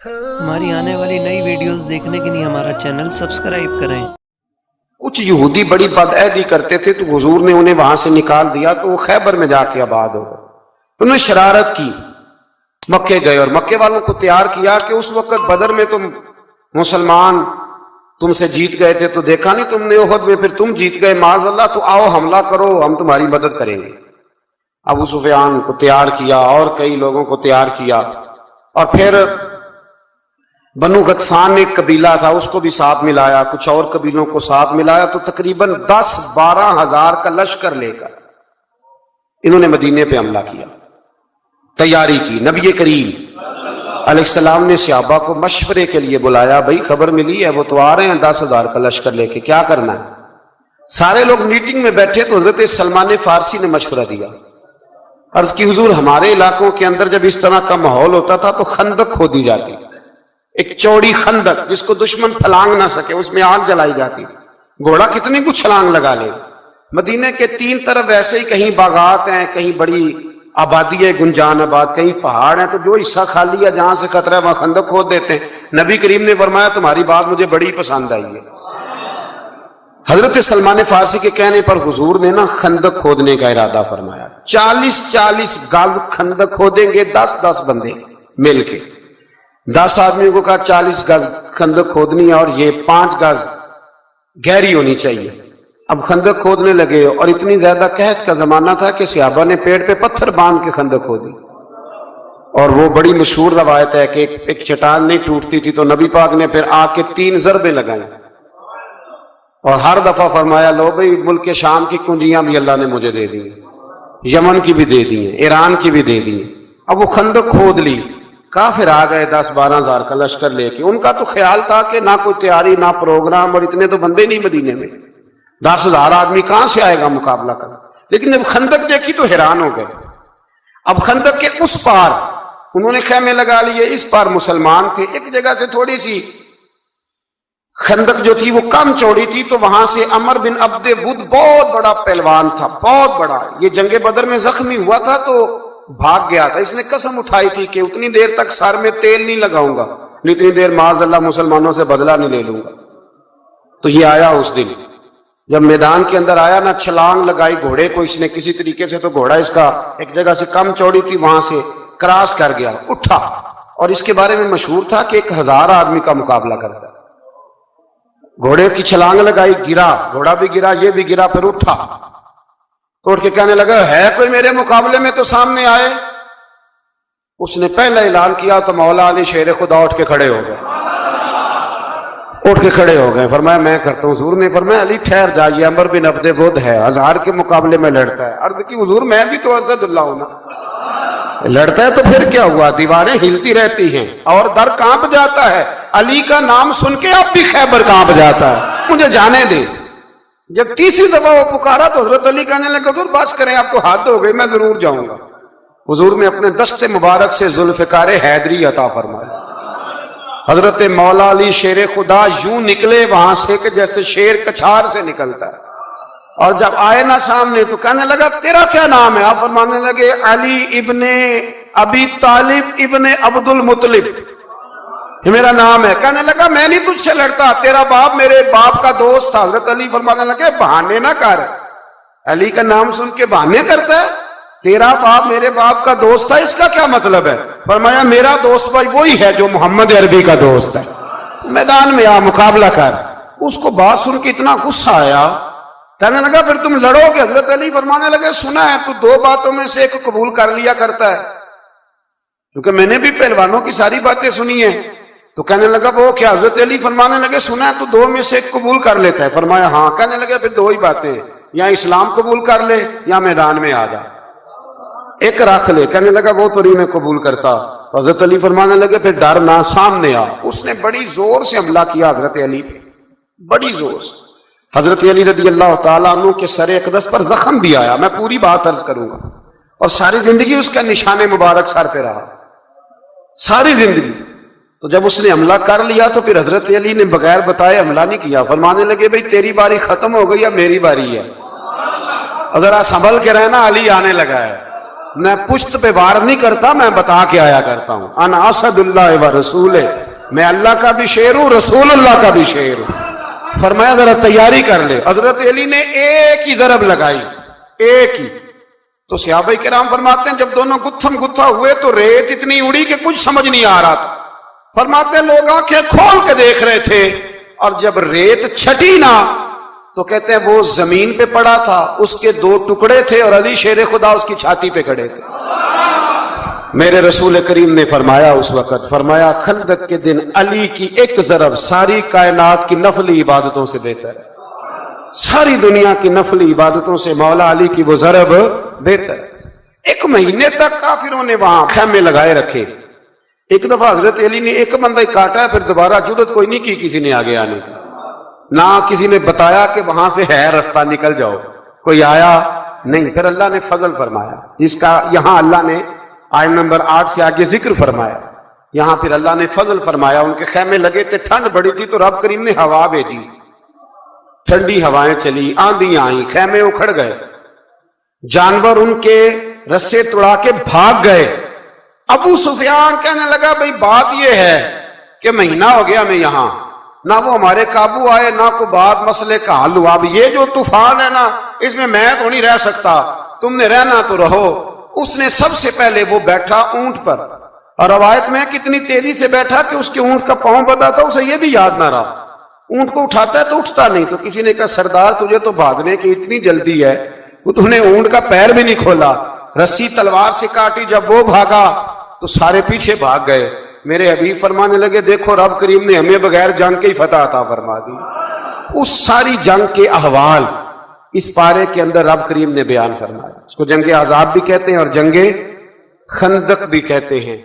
ہماری آنے والی نئی ویڈیوز دیکھنے کے لیے ہمارا چینل سبسکرائب کریں۔ کچھ یہودی بڑی بدعہدی کرتے تھے تو حضور نے انہیں وہاں سے نکال دیا تو وہ خیبر میں جا کے آباد ہو گئے۔ انہوں نے شرارت کی، مکے گئے اور مکے والوں کو تیار کیا کہ اس وقت بدر میں تم مسلمان تم سے جیت گئے تھے تو دیکھا نہیں تم نے، احد میں پھر تم جیت گئے معاذ اللہ، تو آؤ حملہ کرو، ہم تمہاری مدد کریں گے۔ ابو سفیان کو تیار کیا اور کئی لوگوں کو تیار کیا، اور پھر بنو غطفان ایک قبیلہ تھا اس کو بھی ساتھ ملایا، کچھ اور قبیلوں کو ساتھ ملایا، تو تقریباً 10-12 ہزار کا لشکر لے کر انہوں نے مدینے پہ حملہ کیا، تیاری کی۔ نبی کریم علیہ السلام نے صحابہ کو مشورے کے لیے بلایا، بھائی خبر ملی ہے وہ تو آ رہے ہیں 10,000 کا لشکر لے کے، کیا کرنا ہے؟ سارے لوگ میٹنگ میں بیٹھے تو حضرت سلمان فارسی نے مشورہ دیا، عرض کی حضور ہمارے علاقوں کے اندر جب اس طرح کا ماحول ہوتا تھا تو خندق کھودی جاتی، ایک چوڑی خندق جس کو دشمن پھلانگ نہ سکے، اس میں آگ جلائی جاتی، گھوڑا کتنی کچھ چھلانگ لگا لے۔ مدینے کے 3 طرف ایسے ہی کہیں باغات ہیں، کہیں بڑی آبادی ہے گنجان آباد، کہیں پہاڑ ہیں، تو جو حصہ خالی ہے جہاں سے خطرہ ہے وہاں خندق کھود دیتے ہیں۔ نبی کریم نے فرمایا تمہاری بات مجھے بڑی پسند آئی ہے۔ حضرت سلمان فارسی کے کہنے پر حضور نے نا خندق کھودنے کا ارادہ فرمایا، 40 گز خندق کھودیں گے، 10 بندے مل کے، 10 آدمیوں کو کہا 40 گز خندق کھودنی ہے اور یہ 5 گز گہری ہونی چاہیے۔ اب خندق کھودنے لگے اور اتنی زیادہ قحط کا زمانہ تھا کہ صحابہ نے پیڑ پہ پتھر باندھ کے خندق کھودی، اور وہ بڑی مشہور روایت ہے کہ ایک چٹان نہیں ٹوٹتی تھی تو نبی پاک نے پھر آ کے 3 ضربیں لگائیں اور ہر دفعہ فرمایا لو بھئی ملک شام کی کنجیاں بھی اللہ نے مجھے دے دی ہیں، یمن کی بھی دے دی ہیں، ایران کی بھی دے دی ہیں۔ اب وہ خندق کھود لی، کافر آ گئے 10-12 ہزار کا لشکر لے کے۔ ان کا تو خیال تھا کہ نہ کوئی تیاری نہ پروگرام، اور اتنے تو بندے نہیں مدینے میں، 10,000 آدمی کہاں سے آئے گا مقابلہ کرنا۔ لیکن جب خندق دیکھی تو حیران ہو گئے۔ اب خندق کے اس پار انہوں نے خیمے لگا لیے، اس پار مسلمان تھے۔ ایک جگہ سے تھوڑی سی خندق جو تھی وہ کم چوڑی تھی، تو وہاں سے عمر بن عبد ود بہت بڑا پہلوان تھا، بہت بڑا، یہ جنگ بدر میں زخمی ہوا تھا تو بھاگ گیا تھا۔ اس نے قسم اٹھائی تھی کہ اتنی دیر تک سر میں تیل نہیں لگاؤں گا، اتنی دیر معاذ اللہ مسلمانوں سے بدلہ نہیں لے لوں گا۔ تو یہ آیا اس دن، جب میدان کے اندر آیا نا، چھلانگ لگائی گھوڑے کو اس نے کسی طریقے سے، تو گھوڑا اس کا ایک جگہ سے کم چوڑی تھی وہاں سے کراس کر گیا، اٹھا، اور اس کے بارے میں مشہور تھا کہ 1000 آدمی کا مقابلہ کرتا ہے۔ گھوڑے کی چھلانگ لگائی، گرا، گھوڑا بھی گرا، یہ بھی گرا، پھر اٹھا تو اٹھ کے کہنے لگا ہے کوئی میرے مقابلے میں تو سامنے آئے۔ اس نے پہلا اعلان کیا تو مولا علی شیر خدا اٹھ کے کھڑے ہو گئے، فرمایا میں کرتا ہوں۔ حضور نے فرمایا علی ٹھہر جائیے، عمر بن عبد ود ہے، 1000 کے مقابلے میں لڑتا ہے۔ عرض کی حضور میں بھی تو اسد اللہ ہوں نا، لڑتا ہے تو پھر کیا ہوا، دیواریں ہلتی رہتی ہیں اور در کانپ جاتا ہے، علی کا نام سن کے اب بھی خیبر کانپ جاتا ہے، مجھے جانے دیں۔ جب تیسری دفعہ وہ پکارا تو حضرت علی کہنے لگے حضور بس کریں، اب تو حد ہو گئی، میں ضرور جاؤں گا۔ حضور نے اپنے دست مبارک سے ذوالفقار حیدری عطا فرمایا۔ حضرت مولا علی شیر خدا یوں نکلے وہاں سے کہ جیسے شیر کچھار سے نکلتا ہے، اور جب آئے نا سامنے تو کہنے لگا تیرا کیا نام ہے؟ آپ فرمانے لگے علی ابن ابی طالب ابن عبد المطلب، یہ میرا نام ہے۔ کہنے لگا میں نہیں تجھ سے لڑتا، تیرا باپ میرے باپ کا دوست تھا۔ حضرت علی فرمانے لگے بہانے نہ کر، علی کا نام سن کے بہانے کرتا ہے، تیرا باپ میرے باپ کا دوست تھا، اس کا کیا مطلب ہے؟ فرمایا میرا دوست بھائی وہی ہے جو محمد عربی کا دوست ہے، میدان میں آ مقابلہ کر۔ اس کو بات سن کے اتنا غصہ آیا، کہنے لگا پھر تم لڑو گے؟ حضرت علی فرمانے لگے سنا ہے تو 2 باتوں میں سے ایک قبول کر لیا کرتا ہے، کیونکہ میں نے بھی پہلوانوں کی ساری باتیں سنی ہیں۔ تو کہنے لگا وہ کیا؟ حضرت علی فرمانے لگے سنا ہے تو 2 میں سے ایک قبول کر لیتا ہے۔ فرمایا ہاں۔ کہنے لگے پھر 2 ہی باتیں ہیں، یا اسلام قبول کر لے یا میدان میں آ جا، ایک رکھ لے۔ کہنے لگا وہ تو نہیں میں قبول کرتا۔ حضرت علی فرمانے لگے پھر ڈر نہ، سامنے آ۔ اس نے بڑی زور سے حملہ کیا حضرت علی پہ، بڑی زور سے۔ حضرت علی رضی اللہ تعالیٰ عنہ کے سر اقدس پر زخم بھی آیا، میں پوری بات عرض کروں گا، اور ساری زندگی اس کا نشان مبارک سر پہ رہا، ساری زندگی۔ تو جب اس نے حملہ کر لیا تو پھر حضرت علی نے بغیر بتائے حملہ نہیں کیا، فرمانے لگے بھئی تیری باری ختم ہو گئی یا میری باری ہے، اور ذرا سنبھل کے رہنا، علی آنے لگا ہے۔ میں پشت پہ وار نہیں کرتا، میں بتا کے آیا کرتا ہوں، انا اسداللہ و رسول، میں اللہ کا بھی شیر ہوں، رسول اللہ کا بھی شیر ہوں۔ فرمایا ذرا تیاری کر لے۔ حضرت علی نے ایک ہی ضرب لگائی، ایک ہی۔ تو صحابہ کرام فرماتے ہیں جب دونوں گتھم گتھا ہوئے تو ریت اتنی اڑی کہ کچھ سمجھ نہیں آ رہا تھا۔ فرماتے ہیں لوگ آنکھیں کھول کے دیکھ رہے تھے، اور جب ریت چھٹی نا تو کہتے ہیں وہ زمین پہ پڑا تھا، اس کے دو ٹکڑے تھے اور علی شیر خدا اس کی چھاتی پہ کھڑے تھے۔ میرے رسول کریم نے فرمایا اس وقت، فرمایا خندق کے دن علی کی ایک ضرب ساری کائنات کی نفلی عبادتوں سے بہتر ہے، ساری دنیا کی نفلی عبادتوں سے مولا علی کی وہ ضرب بہتر ہے۔ ایک مہینے تک کافروں نے وہاں خیمے لگائے رکھے۔ ایک دفعہ حضرت علی نے ایک بندہ کاٹا، پھر دوبارہ جرات کوئی نہیں کی کسی نے آگے آنے کی، نہ کسی نے بتایا کہ وہاں سے ہے رستہ نکل جاؤ، کوئی آیا نہیں۔ پھر اللہ نے فضل فرمایا، جس کا یہاں اللہ نے آیت نمبر 8 سے آگے ذکر فرمایا، یہاں پھر اللہ نے فضل فرمایا۔ ان کے خیمے لگے تھے، ٹھنڈ بڑی تھی تو رب کریم نے ہوا بھیجی، ٹھنڈی ہوائیں چلی، آندھی آئیں، خیمے اکھڑ گئے، جانور ان کے رسے توڑا کے بھاگ گئے۔ ابو سفیان کہنے لگا بھئی بات یہ ہے کہ مہینہ ہو گیا میں یہاں، نہ وہ ہمارے قابو آئے، نہ کوئی بات مسئلے کا حل ہوا، اب یہ جو طوفان ہے نا اس میں تو نہیں رہ سکتا، تم نے رہنا تو رہو۔ اس نے سب سے پہلے وہ بیٹھا اونٹ پر، اور روایت میں کتنی تیزی سے بیٹھا کہ اس کے اونٹ کا پاؤں بتا تھا، اسے یہ بھی یاد نہ رہا، اونٹ کو اٹھاتا ہے تو اٹھتا نہیں۔ تو کسی نے کہا سردار تجھے تو بھاگنے کی اتنی جلدی ہے، وہ تم نے اونٹ کا پیر بھی نہیں کھولا، رسی تلوار سے کاٹی، جب وہ بھاگا تو سارے پیچھے بھاگ گئے۔ میرے حبیب فرمانے لگے دیکھو رب کریم نے ہمیں بغیر جنگ کے ہی فتح عطا فرما دی۔ اس ساری جنگ کے احوال اس پارے کے اندر رب کریم نے بیان فرمایا۔ اس کو جنگ احزاب بھی کہتے ہیں اور جنگ خندق بھی کہتے ہیں۔